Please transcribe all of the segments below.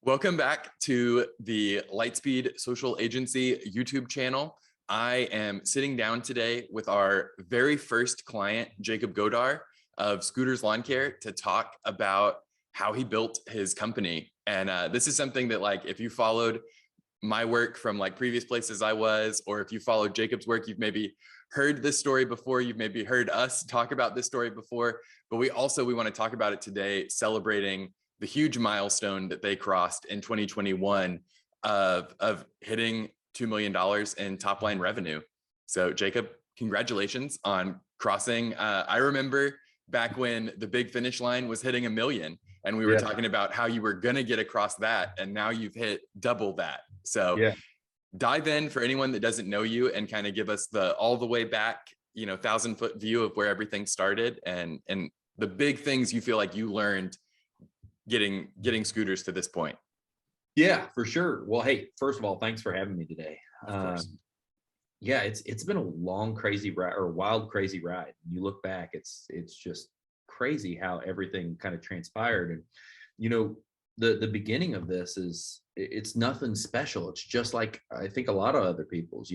Welcome back to the Lightspeed Social Agency YouTube channel. I am sitting down today with our very first client, Jacob Godar of Scooters Lawn Care, to talk about how he built his company. And this is something that, like, if you followed my work from like previous places I was, or if you followed Jacob's work, you've maybe heard this story before, you've maybe heard us talk about this story before, but we want to talk about it today, celebrating the huge milestone that they crossed in 2021 of hitting $2 million in top line revenue. So Jacob, congratulations on crossing. I remember back when the big finish line was hitting 1 million, and we were talking about how you were going to get across that, and now you've hit double that. So dive in for anyone that doesn't know you and kind of give us the all the way back, 1,000-foot view of where everything started and the big things you feel like you learned getting scooters to this point. Yeah, for sure. Well, hey, first of all, thanks for having me today. Of course. Yeah, it's been a long, crazy ride, or wild, crazy ride. You look back, it's just crazy how everything kind of transpired. And the beginning of this it's nothing special. It's just like I think a lot of other people's.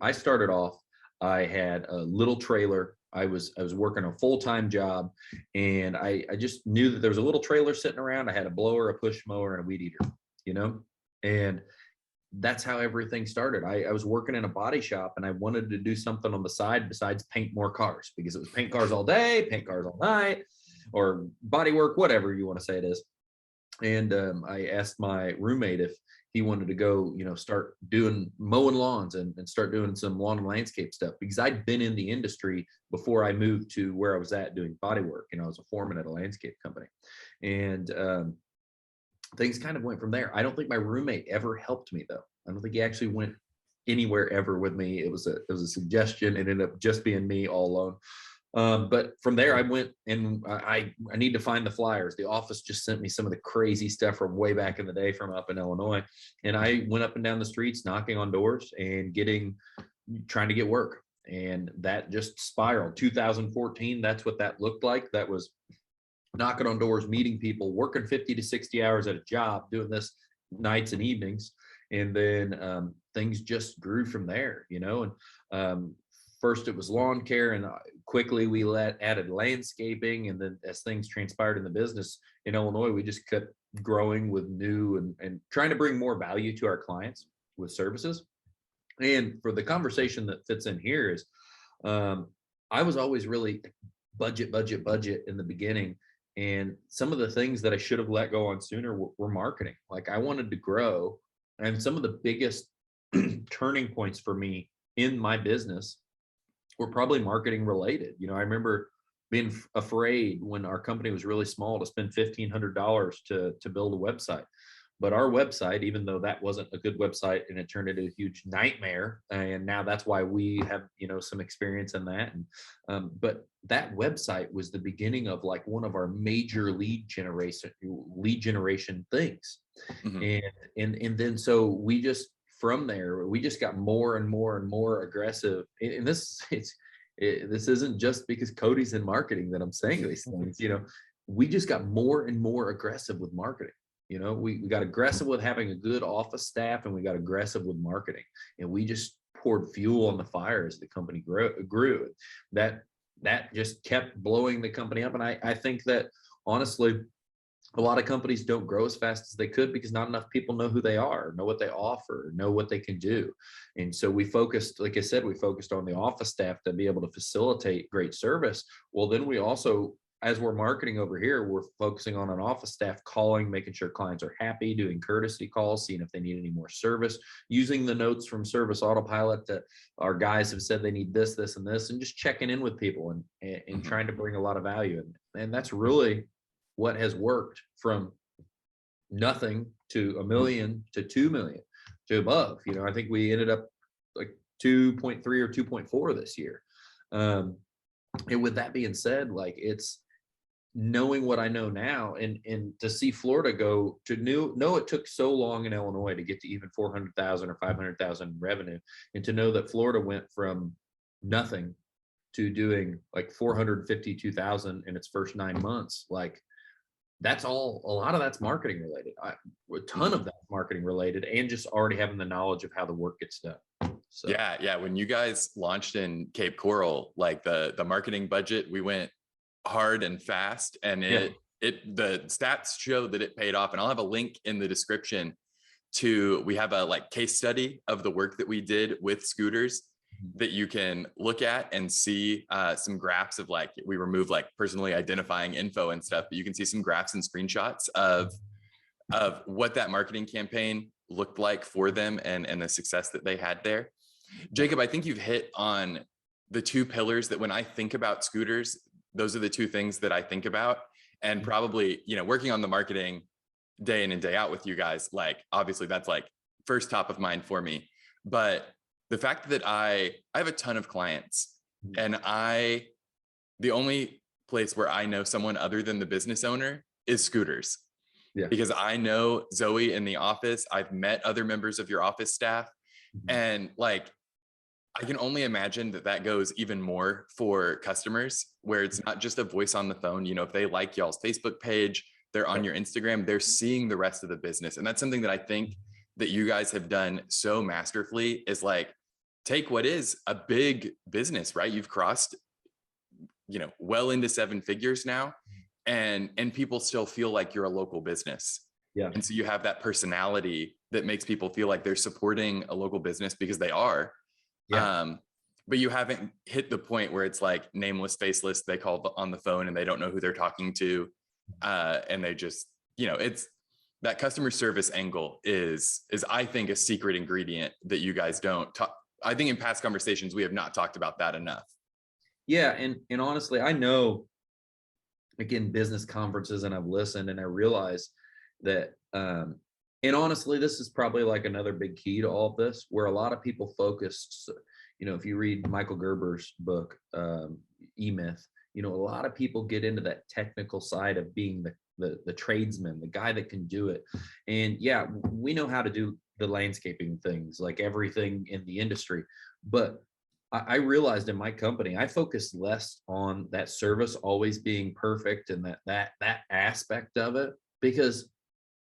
I started off. I had a little trailer. I was working a full-time job, and I just knew that there was a little trailer sitting around. I had a blower, a push mower, and a weed eater, and that's how everything started. I was working in a body shop, and I wanted to do something on the side besides paint more cars, because it was paint cars all day, paint cars all night, or body work, whatever you want to say it is. And I asked my roommate if he wanted to go, start doing mowing lawns and start doing some lawn and landscape stuff, because I'd been in the industry before I moved to where I was at doing body work. I was a foreman at a landscape company, and things kind of went from there. I don't think my roommate ever helped me, though. I don't think he actually went anywhere ever with me. It was a suggestion. It ended up just being me all alone. But from there, I went and I need to find the flyers. The office just sent me some of the crazy stuff from way back in the day from up in Illinois. And I went up and down the streets, knocking on doors and trying to get work. And that just spiraled. 2014, that's what that looked like. That was knocking on doors, meeting people, working 50 to 60 hours at a job, doing this nights and evenings. And then things just grew from there, and first it was lawn care, and quickly we added landscaping. And then as things transpired in the business in Illinois, we just kept growing with new and trying to bring more value to our clients with services. And for the conversation that fits in here is, I was always really budget in the beginning. And some of the things that I should have let go on sooner were marketing. Like, I wanted to grow. And some of the biggest turning points for me in my business were probably marketing related. I remember being afraid when our company was really small to spend $1,500 to build a website. But our website, even though that wasn't a good website and it turned into a huge nightmare, and now that's why we have some experience in that. And but that website was the beginning of like one of our major lead generation things. Mm-hmm. And then so we just, from there, we just got more and more aggressive. And this isn't just because Cody's in marketing that I'm saying these things. We just got more and more aggressive with marketing. We got aggressive with having a good office staff, and we got aggressive with marketing, and we just poured fuel on the fire as the company grew. That just kept blowing the company up. And I think that, honestly, a lot of companies don't grow as fast as they could because not enough people know who they are, know what they offer, know what they can do. And so we focused, like I said, on the office staff to be able to facilitate great service. Well, then we also, as we're marketing over here, we're focusing on an office staff calling, making sure clients are happy, doing courtesy calls, seeing if they need any more service, using the notes from Service Autopilot that our guys have said they need this, this, and this, and just checking in with people and mm-hmm. trying to bring a lot of value. And that's really what has worked from nothing to 1 million to 2 million to above. I think we ended up like 2.3 or 2.4 this year. And with that being said, like, it's knowing what I know now, and to see Florida go to know it took so long in Illinois to get to even 400,000 or 500,000 revenue, and to know that Florida went from nothing to doing like 452,000 in its first 9 months. Like, that's all, a lot of that's marketing related. A ton of that's marketing related, and just already having the knowledge of how the work gets done. So Yeah. When you guys launched in Cape Coral, like the marketing budget, we went hard and fast, and yeah, the stats show that it paid off. And I'll have a link in the description to, we have a like case study of the work that we did with scooters that you can look at and see some graphs of, like, we remove like personally identifying info and stuff, but you can see some graphs and screenshots of what that marketing campaign looked like for them, and the success that they had there. Jacob, I think you've hit on the two pillars that when I think about scooters, those are the two things that I think about. And probably, working on the marketing day in and day out with you guys, like, obviously that's like first top of mind for me. But the fact that I have a ton of clients, and the only place where I know someone other than the business owner is scooters. yeah, Because I know Zoe in the office, I've met other members of your office staff, and like, I can only imagine that that goes even more for customers, where it's not just a voice on the phone. If they like y'all's Facebook page, they're on your Instagram, they're seeing the rest of the business. And that's something that I think that you guys have done so masterfully, is like, take what is a big business, right? You've crossed, well into seven figures now, and people still feel like you're a local business. yeah, And so you have that personality that makes people feel like they're supporting a local business, because they are. yeah. But you haven't hit the point where it's like nameless, faceless. They call on the phone and they don't know who they're talking to. And they just, it's that customer service angle is I think a secret ingredient that you guys don't talk. I think in past conversations, we have not talked about that enough. Yeah, and honestly, I know, again, business conferences, and I've listened, and I realize that, and honestly, this is probably like another big key to all of this, where a lot of people focus, if you read Michael Gerber's book, E-Myth, a lot of people get into that technical side of being the tradesman, the guy that can do it. And yeah, we know how to do the landscaping things, like everything in the industry. But I realized in my company, I focus less on that service always being perfect, and that aspect of it, because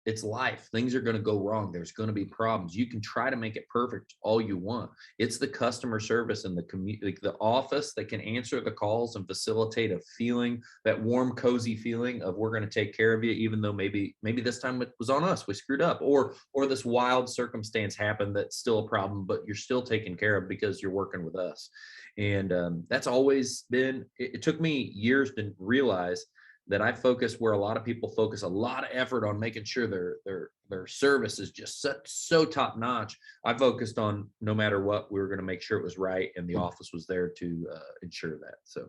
it's life. Things are going to go wrong. There's going to be problems. You can try to make it perfect all you want. It's the customer service and the office that can answer the calls and facilitate a feeling, that warm, cozy feeling of, we're going to take care of you, even though maybe this time it was on us, we screwed up, or this wild circumstance happened that's still a problem, but you're still taken care of because you're working with us. And that's always been. It took me years to realize that I focus where a lot of people focus a lot of effort on making sure their service is just so top notch. I focused on, no matter what, we were going to make sure it was right, and the office was there to ensure that. So,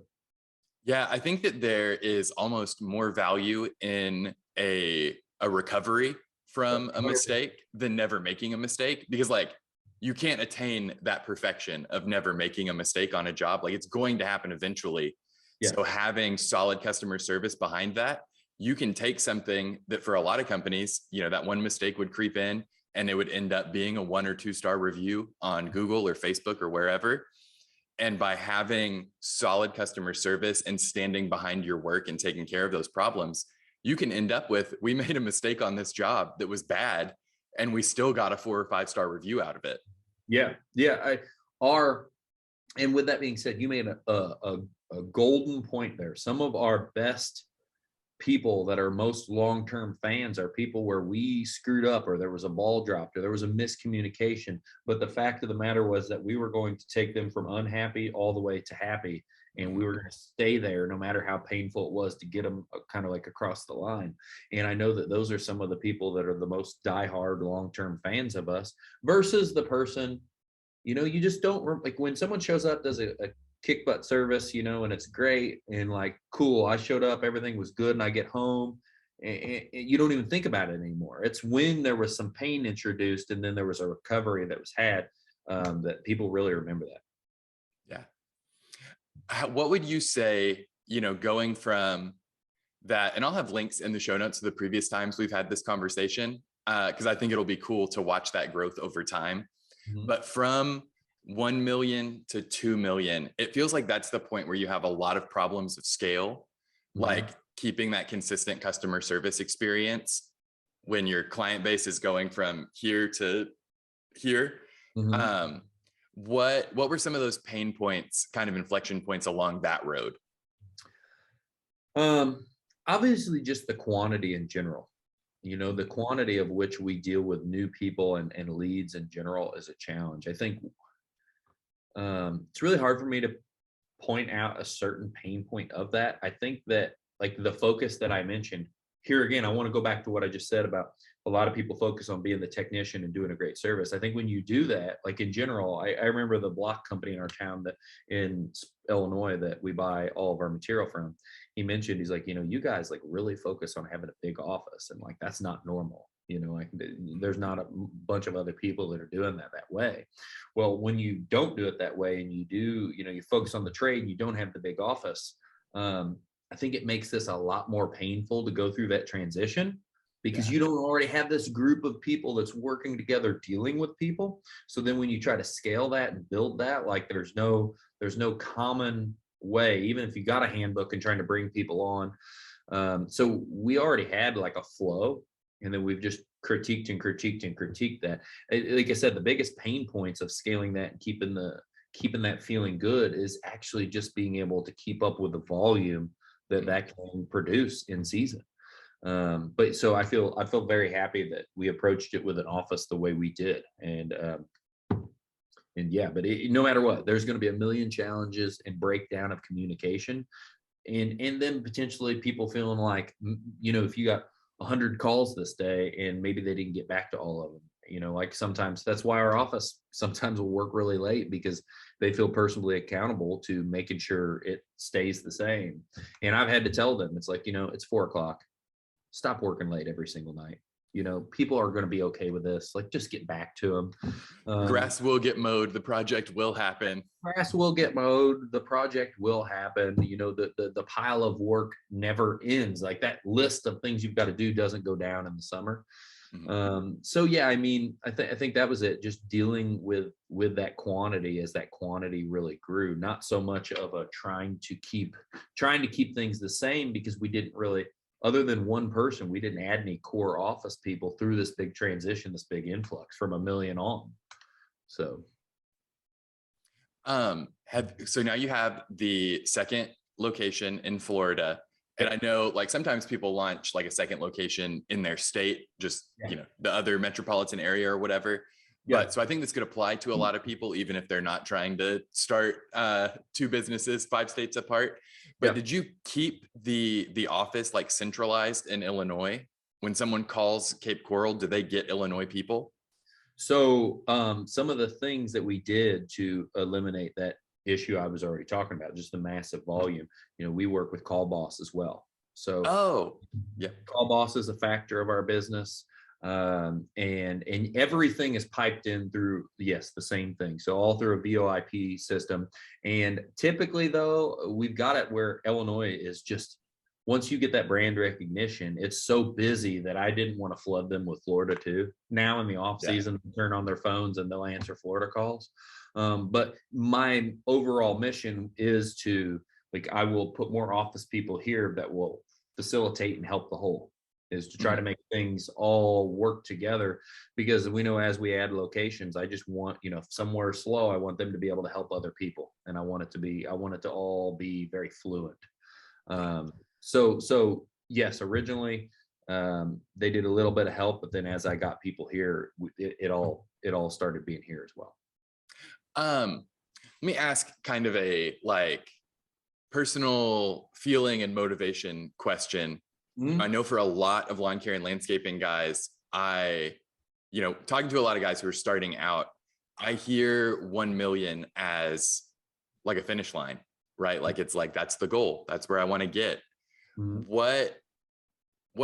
Yeah, I think that there is almost more value in a recovery from a mistake than never making a mistake, because like, you can't attain that perfection of never making a mistake on a job. Like, it's going to happen eventually. yeah, So having solid customer service behind that, you can take something that for a lot of companies, that one mistake would creep in and it would end up being a 1 or 2 star review on Google or Facebook or wherever. And by having solid customer service and standing behind your work and taking care of those problems, you can end up with, we made a mistake on this job that was bad, and we still got a 4 or 5 star review out of it. yeah. And with that being said, you made a golden point there. Some of our best people that are most long-term fans are people where we screwed up, or there was a ball dropped, or there was a miscommunication. But the fact of the matter was that we were going to take them from unhappy all the way to happy. And we were going to stay there no matter how painful it was to get them kind of like across the line. And I know that those are some of the people that are the most diehard long-term fans of us, versus the person, you just don't, like, when someone shows up, does a kick butt service, and it's great, and like, cool, I showed up, everything was good, and I get home, and you don't even think about it anymore. It's when there was some pain introduced, and then there was a recovery that was had, that people really remember that. Yeah. What would you say, going from that, and I'll have links in the show notes to the previous times we've had this conversation, because I think it'll be cool to watch that growth over time. But from 1 million to 2 million, it feels like that's the point where you have a lot of problems of scale. Like, keeping that consistent customer service experience when your client base is going from here to here. Mhm. What were some of those pain points, kind of inflection points along that road? Um, Obviously, just the quantity in general. The quantity of which we deal with new people and leads in general is a challenge. I think it's really hard for me to point out a certain pain point of that. I think that, like, the focus that I mentioned here again, I want to go back to what I just said about a lot of people focus on being the technician and doing a great service. I think when you do that, like in general, I remember the block company in our town that in Illinois that we buy all of our material from. He mentioned, he's like, you guys like really focus on having a big office, and like that's not normal. Like there's not a bunch of other people that are doing that way. Well, when you don't do it that way and you do, you focus on the trade and you don't have the big office, I think it makes this a lot more painful to go through that transition because Yeah. you don't already have this group of people that's working together dealing with people. So then when you try to scale that and build that, like there's no common way, even if you got a handbook and trying to bring people on. So we already had like a flow, and then we've just critiqued and critiqued and critiqued that. Like I said, the biggest pain points of scaling that and keeping that feeling good is actually just being able to keep up with the volume that can produce in season. But so I feel very happy that we approached it with an office the way we did, and yeah, but no matter what, there's going to be a million challenges and breakdown of communication, and then potentially people feeling like, if you got 100 calls this day and maybe they didn't get back to all of them. Like sometimes that's why our office sometimes will work really late, because they feel personally accountable to making sure it stays the same. And I've had to tell them, it's like, it's 4 o'clock. Stop working late every single night. People are going to be okay with this. Like, just get back to them. Grass will get mowed. The project will happen. Grass will get mowed. The project will happen. The pile of work never ends. Like, that list of things you've got to do doesn't go down in the summer. So yeah, I mean, I think that was it. Just dealing with that quantity as that quantity really grew. Not so much of a trying to keep things the same, because we didn't really, other than one person, we didn't add any core office people through this big transition, this big influx from 1 million on. So so now you have the second location in Florida. And I know, like, sometimes people launch like a second location in their state, just, the other metropolitan area or whatever. Yeah. But so I think this could apply to a lot of people, even if they're not trying to start two businesses 5 states apart. But did you keep the office like centralized in Illinois? When someone calls Cape Coral, do they get Illinois people? So some of the things that we did to eliminate that issue I was already talking about, just the massive volume, we work with Call Boss as well. So Call Boss is a factor of our business. And everything is piped in through, the same thing. So all through a VoIP system. And typically though, we've got it where Illinois is just, once you get that brand recognition, it's so busy that I didn't want to flood them with Florida too. Now in the off season, turn on their phones and they'll answer Florida calls. But my overall mission is to, like, I will put more office people here that will facilitate and help the whole, is to try to make things all work together, because we know as we add locations, I just want, if somewhere slow, I want them to be able to help other people. And I want it to all be very fluent. So yes, originally they did a little bit of help, but then as I got people here, it all started being here as well. Let me ask kind of a like personal feeling and motivation question. I know for a lot of lawn care and landscaping guys, talking to a lot of guys who are starting out, I hear 1 million as like a finish line, right? Like, it's like, that's the goal. That's where I want to get. What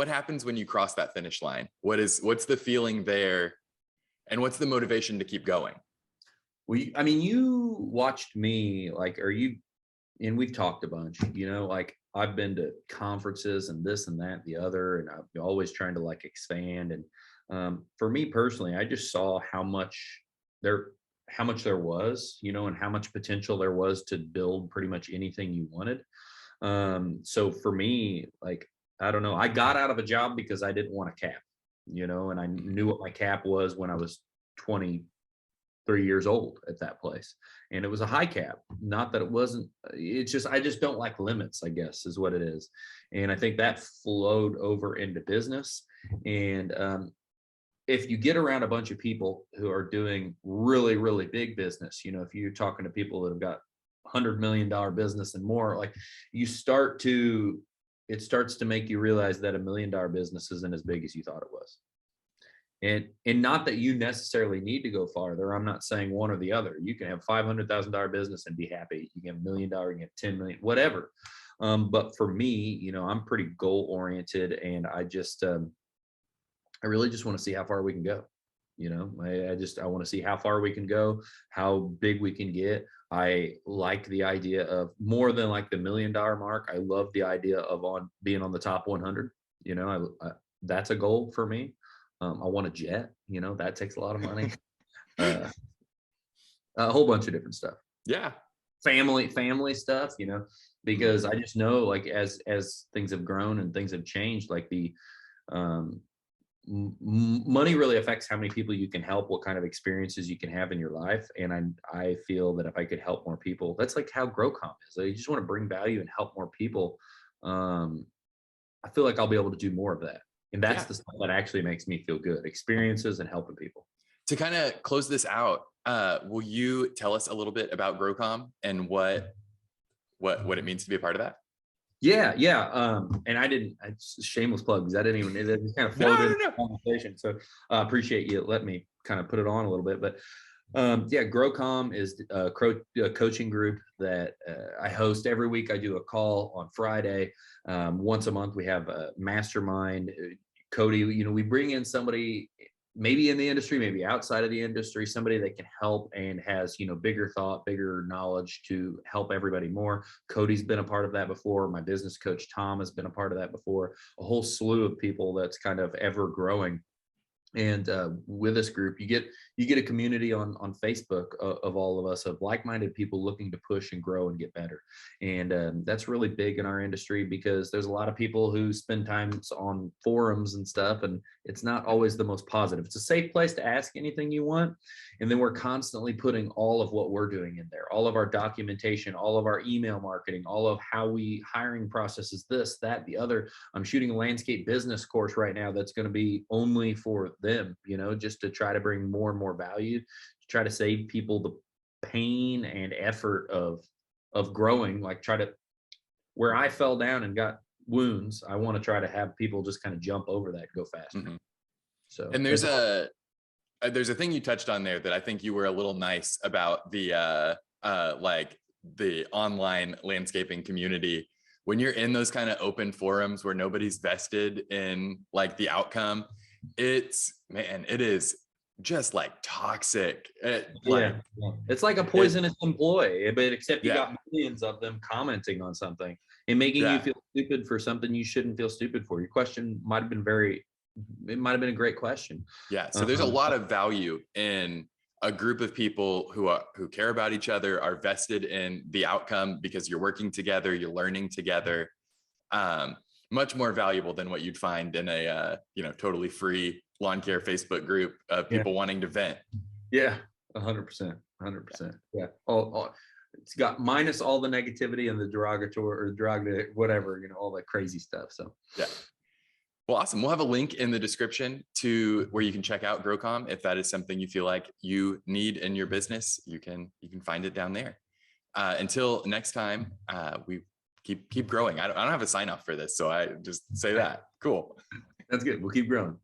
happens when you cross that finish line? What's the feeling there? And what's the motivation to keep going? Well, I mean, you watched me, like, and we've talked a bunch, like, I've been to conferences and this and that, and the other, and I'm always trying to like expand. And for me personally, I just saw how much there was, and how much potential there was to build pretty much anything you wanted. So for me, like, I don't know, I got out of a job because I didn't want a cap, and I knew what my cap was when I was 23 years old at that place. And it was a high cap. Not that it wasn't, it's just, I just don't like limits, I guess is what it is. And I think that flowed over into business. And if you get around a bunch of people who are doing really, really big business, if you're talking to people that have got $100 million business and more, like it starts to make you realize that $1 million business isn't as big as you thought it was. And not that you necessarily need to go farther. I'm not saying one or the other. You can have $500,000 business and be happy. You can have $1 million, you can have 10 million, whatever. But for me, I'm pretty goal oriented, and I really just want to see how far we can go. I want to see how far we can go, how big we can get. I like the idea of more than like the $1 million mark. I love the idea of being on the top 100. That's a goal for me. I want a jet, that takes a lot of money. A whole bunch of different stuff. Yeah. Family stuff, because I just know, like, as things have grown and things have changed, like the money really affects how many people you can help, what kind of experiences you can have in your life. And I feel that if I could help more people, that's like how GrowComm is. I just want to bring value and help more people. I feel like I'll be able to do more of that. And that's the stuff that actually makes me feel good, experiences and helping people. To kind of close this out, will you tell us a little bit about GrowComm and what it means to be a part of that? Yeah. And it's a shameless plug because it just kind of flowed into the conversation. So I appreciate you letting me kind of put it on a little bit. But GrowComm is a coaching group that I host every week. I do a call on Friday. Once a month, we have a mastermind. Cody, we bring in somebody maybe in the industry, maybe outside of the industry, somebody that can help and has, bigger thought, bigger knowledge to help everybody more. Cody's been a part of that before. My business coach, Tom, has been a part of that before. A whole slew of people that's kind of ever growing. And with this group, you get a community on Facebook of all of us, of like-minded people looking to push and grow and get better. And that's really big in our industry because there's a lot of people who spend time on forums and stuff, and it's not always the most positive. It's a safe place to ask anything you want. And then we're constantly putting all of what we're doing in there, all of our documentation, all of our email marketing, all of how hiring processes, this, that, the other. I'm shooting a landscape business course right now that's going to be only for them, just to try to bring more and more value, to try to save people the pain and effort of growing. Like, where I fell down and got wounds, I want to try to have people just kind of jump over that, go faster. Mm-hmm. So, and there's a thing you touched on there that I think you were a little nice about, the like the online landscaping community. When you're in those kind of open forums where nobody's vested in like the outcome, it is just like toxic. It's like a poisonous employee, but except you got millions of them commenting on something and making you feel stupid for something you shouldn't feel stupid for. Your question might have been a great question. Yeah. So there's a lot of value in a group of people who care about each other, are vested in the outcome because you're working together, you're learning together. Much more valuable than what you'd find in a totally free lawn care Facebook group of people wanting to vent. Yeah, 100%. Yeah. It's got minus all the negativity and the derogatory whatever, all that crazy stuff. So yeah. Well, awesome. We'll have a link in the description to where you can check out GrowComm. If that is something you feel like you need in your business, you can find it down there. Until next time, we keep growing. I don't have a sign off for this, so I just say that. Cool. That's good. We'll keep growing.